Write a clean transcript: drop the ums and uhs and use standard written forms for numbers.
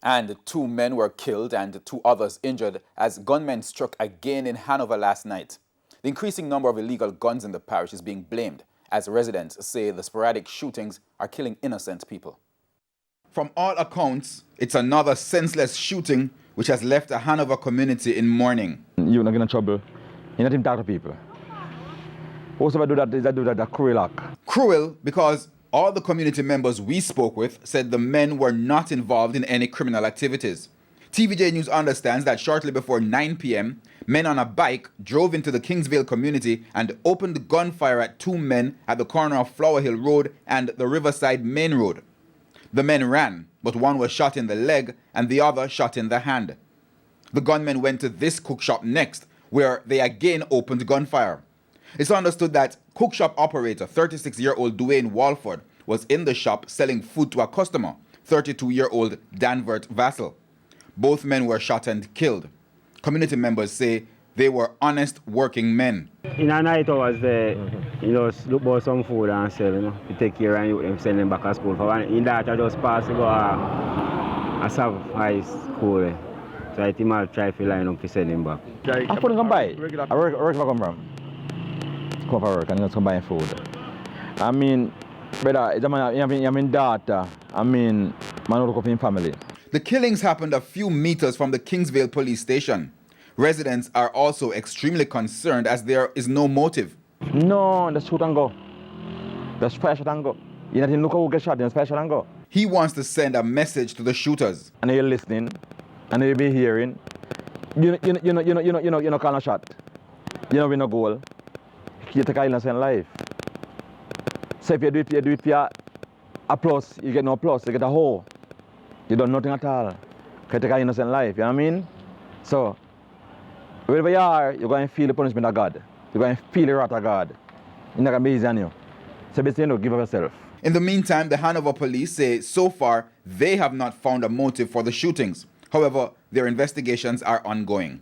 And 2 men were killed and 2 others injured as gunmen struck again in Hanover last night. The increasing number of illegal guns in the parish is being blamed as residents say the sporadic shootings are killing innocent people. From all accounts, it's another senseless shooting which has left the Hanover community in mourning. You're not in trouble. You're not even talk to people. Also, if I do that cruel act. Cruel because all the community members we spoke with said the men were not involved in any criminal activities. TVJ News understands that shortly before 9 p.m., men on a bike drove into the Kingsvale community and opened gunfire at 2 men at the corner of Flower Hill Road and the Riverside Main Road. The men ran, but one was shot in the leg and the other shot in the hand. The gunmen went to this cook shop next, where they again opened gunfire. It's understood that cook shop operator 36-year-old Dwayne Walford was in the shop selling food to a customer, 32-year-old Danvert Vassell. Both men were shot and killed. Community members say they were honest working men. In the night hours, look for some food and sell, to take care of you and send them back to school. For in that, I just pass to go a high school. So I think I'll try to line up to send him back. I couldn't come by. I work come from. Come for work and just come buy food. I mean, brother, you have daughter. I mean, man look up in family. The killings happened a few meters from the Kingsvale police station. Residents are also extremely concerned as there is no motive. No, just shoot and go. Just fire shot and go. You not even look who get shot, just fire shot and go. He wants to send a message to the shooters. And you're listening, and you'll be hearing. You know, call a shot. You know, win a goal. You take an innocent life. So if you do it for a plus, you get no plus, you get a hole. You don't nothing at all. You take an innocent life, you know what I mean? So, wherever you are, you're going to feel the punishment of God. You're going to feel the wrath of God. It's not going to be easy on you. So basically, give up yourself. In the meantime, the Hanover police say so far they have not found a motive for the shootings. However, their investigations are ongoing.